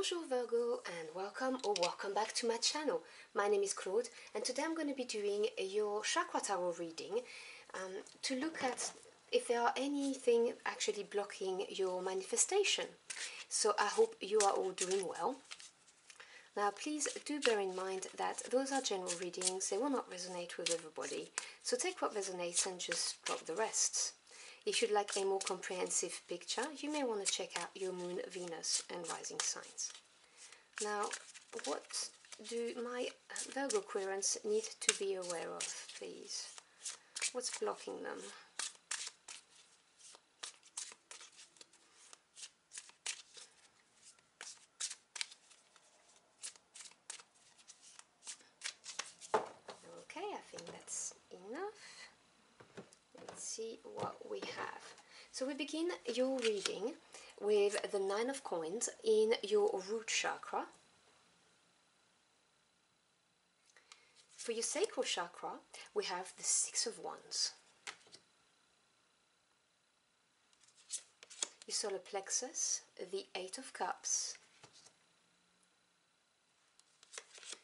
Bonjour Virgo and welcome back to my channel. My name is Claude and today I'm going to be doing your Chakra Tarot Reading to look at if there are anything actually blocking your manifestation. So I hope you are all doing well. Now please do bear in mind that those are general readings, they will not resonate with everybody. So take what resonates and just drop the rest. If you'd like a more comprehensive picture, you may want to check out your Moon, Venus and Rising signs. Now, what do my Virgo querents need to be aware of, please? What's blocking them? Okay, I think that's enough. Let's see what we have. So we begin your reading with the Nine of Coins in your root chakra. For your sacral chakra, we have the Six of Wands. Your solar plexus, the Eight of Cups.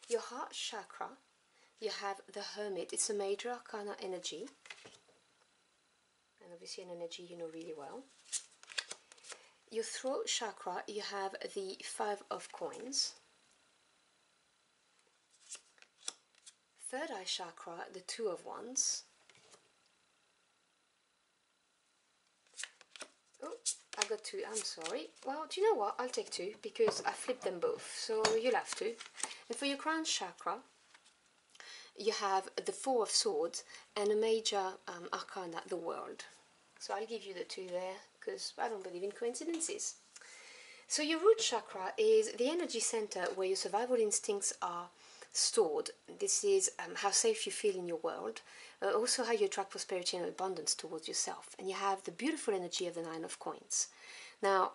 Your heart chakra, you have the Hermit. It's a major arcana energy. And obviously an energy you know really well. Your throat chakra, you have the Five of Coins. Third eye chakra, the Two of Wands. Oh, I got two, I'm sorry. Well, do you know what? I'll take two because I flipped them both, so you'll have to. And for your crown chakra, you have the Four of Swords and a major arcana, the World. So I'll give you the two there because I don't believe in coincidences. So your root chakra is the energy center where your survival instincts are stored. This is how safe you feel in your world, also how you attract prosperity and abundance towards yourself. And you have the beautiful energy of the Nine of Coins. Now,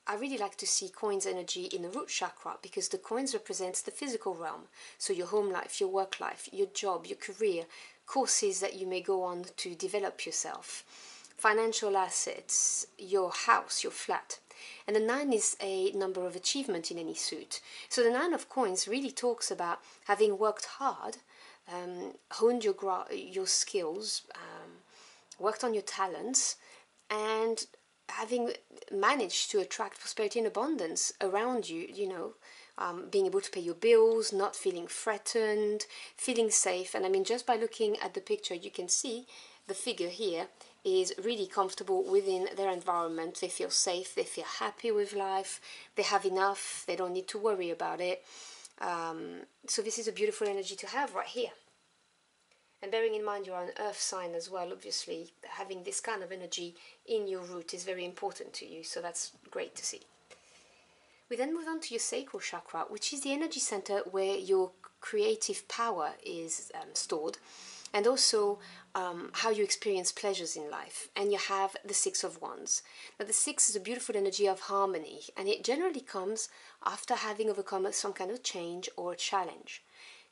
I really like to see coins energy in the root chakra because the coins represents the physical realm. So your home life, your work life, your job, your career, courses that you may go on to develop yourself, financial assets, your house, your flat. And the 9 is a number of achievement in any suit. So the 9 of Coins really talks about having worked hard, honed your skills, worked on your talents, and having managed to attract prosperity and abundance around you, you know, being able to pay your bills, not feeling threatened, feeling safe. And I mean, just by looking at the picture, you can see the figure here is really comfortable within their environment. They feel safe, they feel happy with life, they have enough, they don't need to worry about it. So this is a beautiful energy to have right here. And bearing in mind you're an earth sign as well, obviously having this kind of energy in your root is very important to you, so that's great to see. We then move on to your sacral chakra, which is the energy center where your creative power is stored, and also how you experience pleasures in life. And you have the Six of Wands. Now the Six is a beautiful energy of harmony, and it generally comes after having overcome some kind of change or a challenge.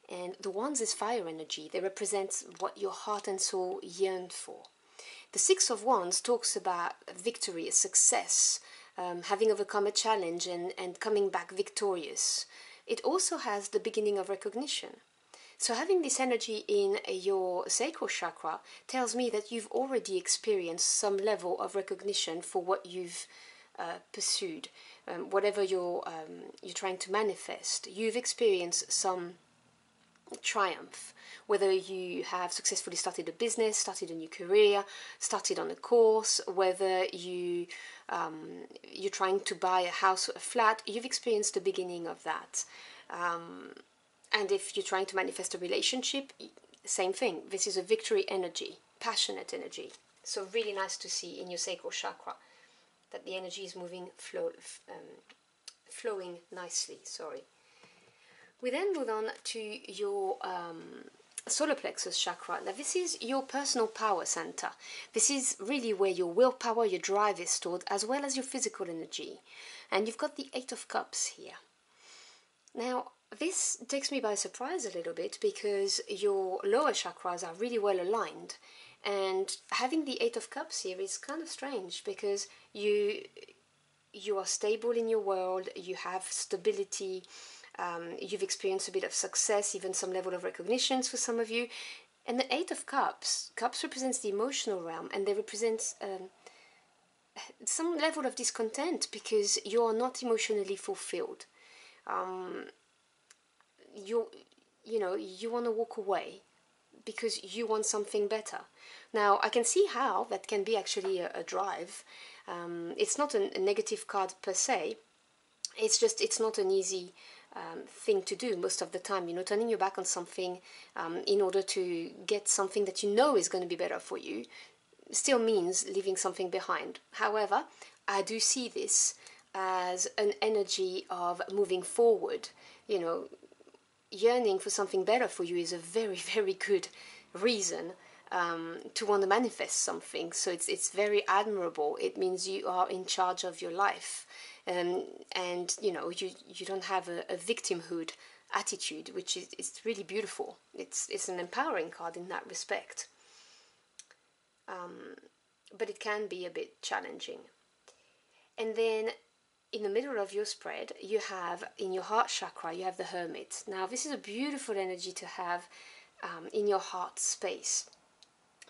And the Wands is fire energy. They represent what your heart and soul yearned for. The Six of Wands talks about victory, success, having overcome a challenge and coming back victorious. It also has the beginning of recognition. So having this energy in your sacral chakra tells me that you've already experienced some level of recognition for what you've pursued. Whatever you're trying to manifest, you've experienced some triumph, whether you have successfully started a business, started a new career, started on a course, whether you're trying to buy a house or a flat, you've experienced the beginning of that. And if you're trying to manifest a relationship, same thing. This is a victory energy, passionate energy. So really nice to see in your sacral chakra that the energy is moving, flowing nicely, sorry. We then move on to your solar plexus chakra. Now this is your personal power center. This is really where your willpower, your drive is stored, as well as your physical energy. And you've got the Eight of Cups here. Now this takes me by surprise a little bit because your lower chakras are really well aligned. And having the Eight of Cups here is kind of strange because you you are stable in your world, you have stability, you've experienced a bit of success, even some level of recognitions for some of you. And the Eight of Cups, Cups represents the emotional realm, and they represent some level of discontent because you are not emotionally fulfilled. You want to walk away because you want something better. Now, I can see how that can be actually a drive. It's not a negative card per se. It's just, it's not an easy thing to do most of the time. Turning your back on something in order to get something that you know is going to be better for you still means leaving something behind. However, I do see this as an energy of moving forward. Yearning for something better for you is a very, very good reason to want to manifest something. So it's very admirable. It means you are in charge of your life, and you don't have a victimhood attitude, which is it's really beautiful. It's an empowering card in that respect, but it can be a bit challenging. And then in the middle of your spread, you have in your heart chakra, you have the Hermit. Now, this is a beautiful energy to have in your heart space,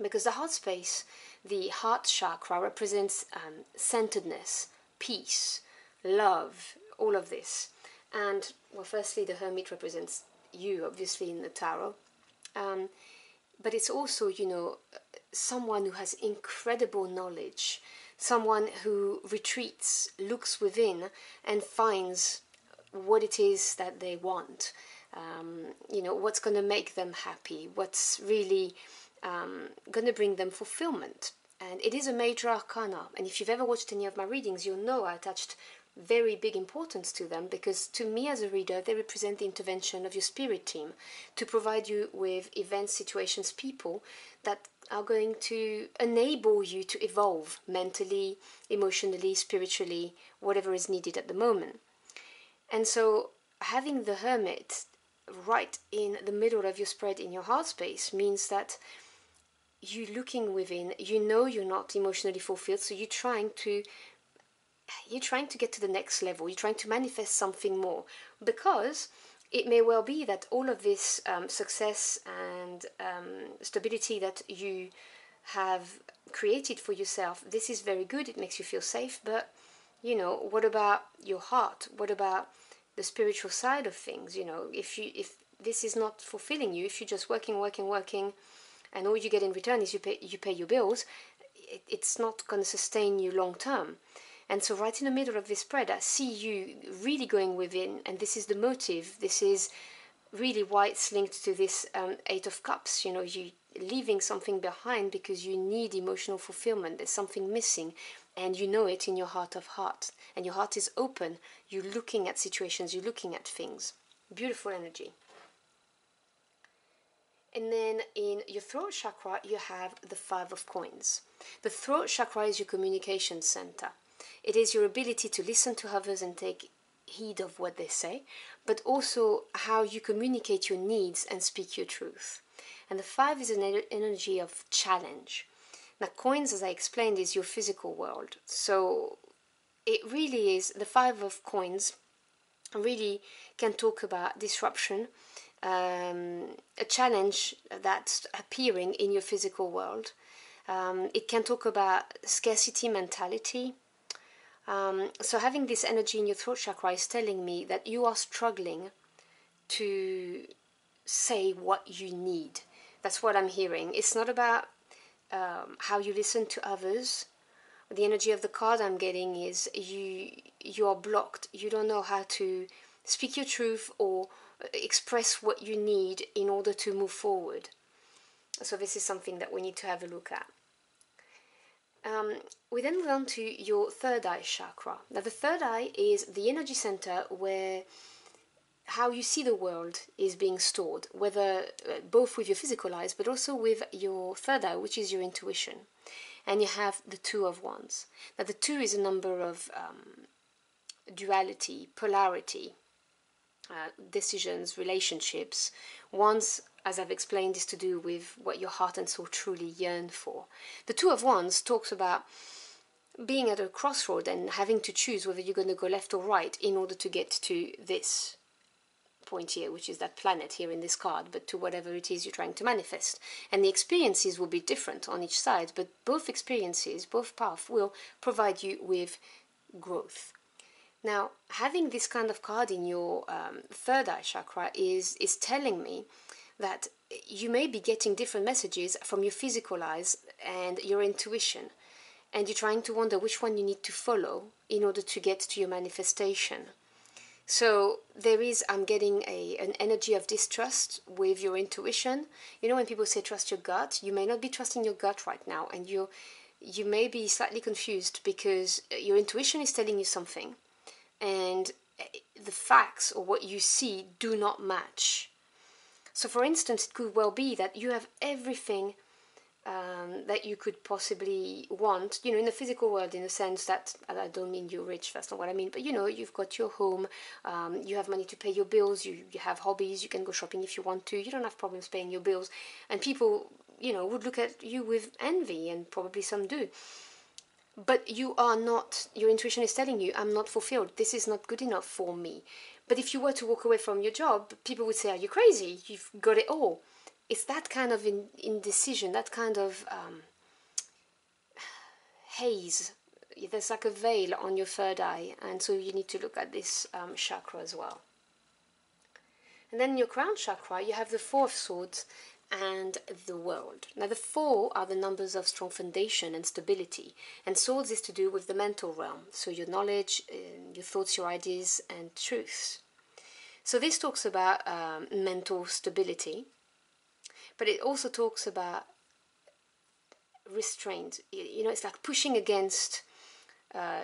because the heart space, the heart chakra, represents centeredness, peace, love, all of this. And, well, firstly, the Hermit represents you, obviously, in the tarot. But it's also, someone who has incredible knowledge, someone who retreats, looks within, and finds what it is that they want. What's going to make them happy, what's really going to bring them fulfillment. And it is a major arcana. And if you've ever watched any of my readings, you'll know I attached very big importance to them, because to me as a reader, they represent the intervention of your spirit team to provide you with events, situations, people that are going to enable you to evolve mentally, emotionally, spiritually, whatever is needed at the moment. And so having the Hermit right in the middle of your spread in your heart space means that you're looking within, you're not emotionally fulfilled, so you're trying to get to the next level. You're trying to manifest something more, because it may well be that all of this success and stability that you have created for yourself, this is very good, it makes you feel safe, but what about your heart? What about the spiritual side of things? If this is not fulfilling you, if you're just working, and all you get in return is you pay your bills, it's not going to sustain you long term. And so right in the middle of this spread, I see you really going within, and this is the motive. This is really why it's linked to this Eight of Cups. You leaving something behind because you need emotional fulfillment. There's something missing, and you know it in your heart of heart. And your heart is open. You're looking at situations. You're looking at things. Beautiful energy. And then in your throat chakra, you have the Five of Coins. The throat chakra is your communication center. It is your ability to listen to others and take heed of what they say, but also how you communicate your needs and speak your truth. And the five is an energy of challenge. Now, coins, as I explained, is your physical world. So it really is, the Five of Coins really can talk about disruption, a challenge that's appearing in your physical world. It can talk about scarcity mentality. So having this energy in your throat chakra is telling me that you are struggling to say what you need. That's what I'm hearing. It's not about how you listen to others. The energy of the card I'm getting is you are blocked. You don't know how to speak your truth or express what you need in order to move forward. So this is something that we need to have a look at. We then move on to your third eye chakra. Now, the third eye is the energy center where how you see the world is being stored, whether both with your physical eyes, but also with your third eye, which is your intuition. And you have the Two of Wands. Now, the two is a number of duality, polarity, decisions, relationships. Wands, as I've explained, is to do with what your heart and soul truly yearn for. The Two of Wands talks about being at a crossroad and having to choose whether you're going to go left or right in order to get to this point here, which is that planet here in this card, but to whatever it is you're trying to manifest. And the experiences will be different on each side, but both experiences, both paths will provide you with growth. Now, having this kind of card in your third eye chakra is telling me that you may be getting different messages from your physical eyes and your intuition, and you're trying to wonder which one you need to follow in order to get to your manifestation. So there is, I'm getting an energy of distrust with your intuition. You know, when people say trust your gut, you may not be trusting your gut right now, and you may be slightly confused because your intuition is telling you something, and the facts or what you see do not match. So for instance, it could well be that you have everything that you could possibly want, you know, in the physical world, in the sense that, I don't mean you're rich, that's not what I mean, but you know, you've got your home, you have money to pay your bills, you have hobbies, you can go shopping if you want to, you don't have problems paying your bills, and people, you know, would look at you with envy, and probably some do. But you are not, your intuition is telling you, I'm not fulfilled, this is not good enough for me. But if you were to walk away from your job, people would say, are you crazy? You've got it all. It's that kind of indecision, that kind of haze. There's like a veil on your third eye, and so you need to look at this chakra as well. And then in your crown chakra, you have the Four of Swords and the World. Now the four are the numbers of strong foundation and stability, and swords is to do with the mental realm, so your knowledge, your thoughts, your ideas, and truths. So this talks about mental stability, but it also talks about restraint. You know, it's like pushing against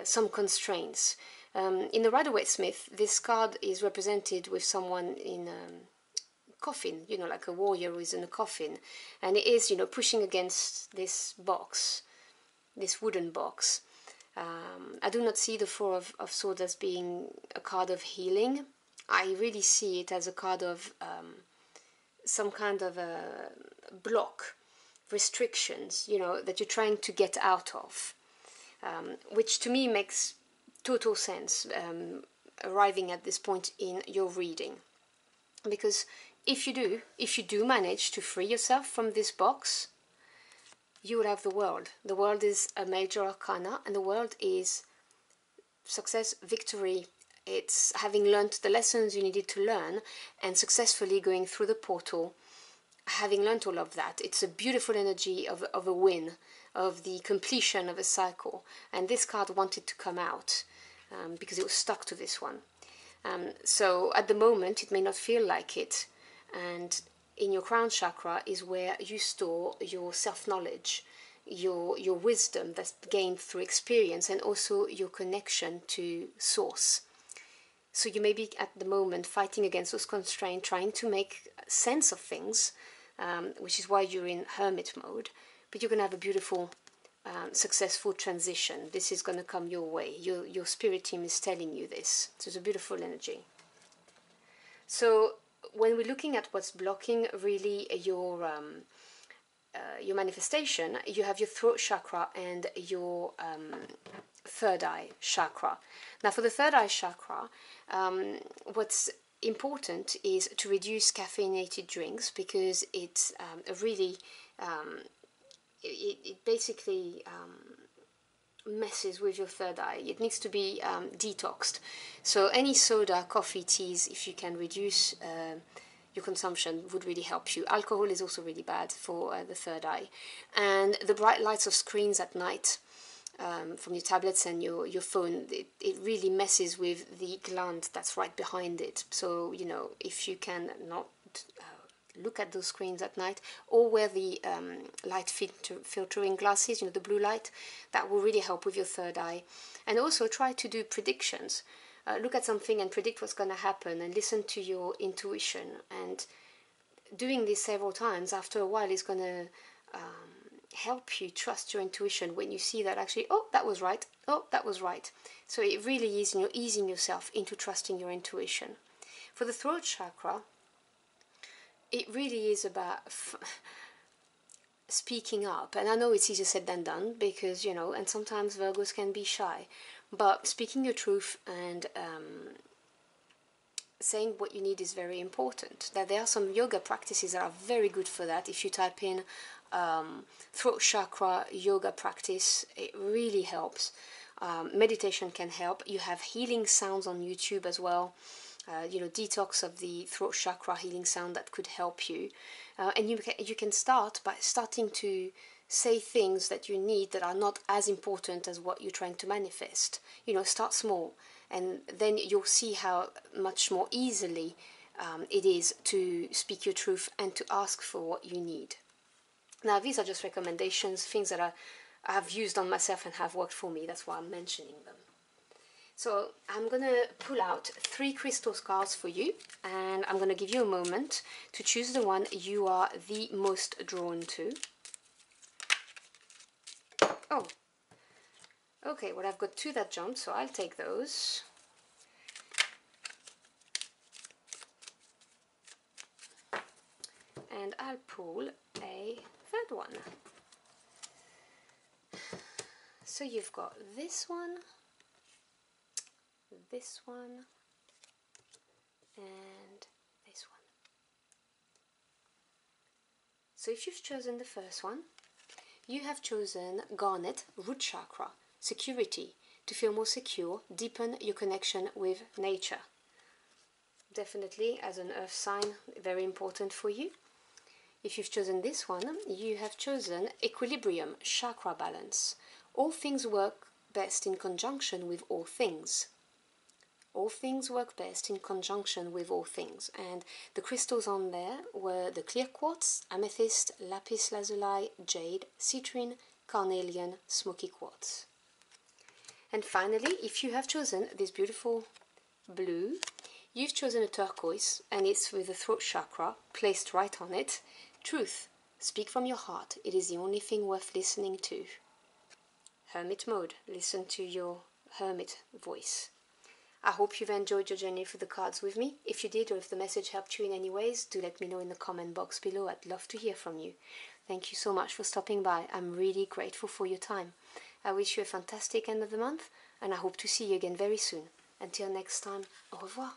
some constraints. In the Rider-Waite-Smith, this card is represented with someone in a coffin, you know, like a warrior who is in a coffin, and it is, you know, pushing against this box, this wooden box. I do not see the Four of Swords as being a card of healing. I really see it as a card of some kind of a block, restrictions, you know, that you're trying to get out of, which to me makes total sense arriving at this point in your reading. Because if you do manage to free yourself from this box, you will have the World. The World is a major arcana, and the World is success, victory. It's having learnt the lessons you needed to learn and successfully going through the portal, having learnt all of that. It's a beautiful energy of a win, of the completion of a cycle. And this card wanted to come out because it was stuck to this one. So at the moment, it may not feel like it. And in your crown chakra is where you store your self-knowledge, your wisdom that's gained through experience, and also your connection to source. So you may be at the moment fighting against those constraints, trying to make sense of things, which is why you're in hermit mode, but you're going to have a beautiful, successful transition. This is going to come your way. Your spirit team is telling you this. So it's a beautiful energy. So when we're looking at what's blocking really your manifestation, you have your throat chakra and your third eye chakra. Now for the third eye chakra, what's important is to reduce caffeinated drinks, because it's really it basically messes with your third eye. It needs to be detoxed. So any soda, coffee, teas, if you can reduce your consumption, would really help you. Alcohol is also really bad for the third eye. And the bright lights of screens at night, from your tablets and your phone, it really messes with the gland that's right behind it. So, you know, if you can not look at those screens at night, or wear the light filtering glasses, you know, the blue light, that will really help with your third eye. And also try to do predictions. Look at something and predict what's going to happen, and listen to your intuition. And doing this several times, after a while, is going to help you trust your intuition when you see that actually, oh, that was right, oh, that was right. So it really is, you know, easing yourself into trusting your intuition. For the throat chakra, it really is about speaking up. And I know it's easier said than done, because, you know, and sometimes Virgos can be shy, but speaking your truth and saying what you need is very important. That there are some yoga practices that are very good for that. If you type in throat chakra yoga practice, it really helps. Meditation can help. You have healing sounds on YouTube as well. You know, detox of the throat chakra healing sound that could help you. And you can start by starting to say things that you need that are not as important as what you're trying to manifest. You know, start small, and then you'll see how much more easily it is to speak your truth and to ask for what you need. Now, these are just recommendations, things that I have used on myself and have worked for me. That's why I'm mentioning them. So I'm going to pull out 3 crystal cards for you, and I'm going to give you a moment to choose the one you are the most drawn to. Oh, okay, well, I've got 2 that jumped, so I'll take those. And I'll pull a 3rd one. So you've got this one, and this one. So if you've chosen the first one, you have chosen Garnet, Root Chakra, security, to feel more secure, deepen your connection with nature. Definitely, as an earth sign, very important for you. If you've chosen this one, you have chosen Equilibrium, Chakra balance. All things work best in conjunction with all things. All things work best in conjunction with all things. And the crystals on there were the clear quartz, amethyst, lapis lazuli, jade, citrine, carnelian, smoky quartz. And finally, if you have chosen this beautiful blue, you've chosen a turquoise, and it's with the throat chakra placed right on it. Truth, speak from your heart. It is the only thing worth listening to. Hermit mode, listen to your hermit voice. I hope you've enjoyed your journey through the cards with me. If you did, or if the message helped you in any ways, do let me know in the comment box below. I'd love to hear from you. Thank you so much for stopping by. I'm really grateful for your time. I wish you a fantastic end of the month, and I hope to see you again very soon. Until next time, au revoir.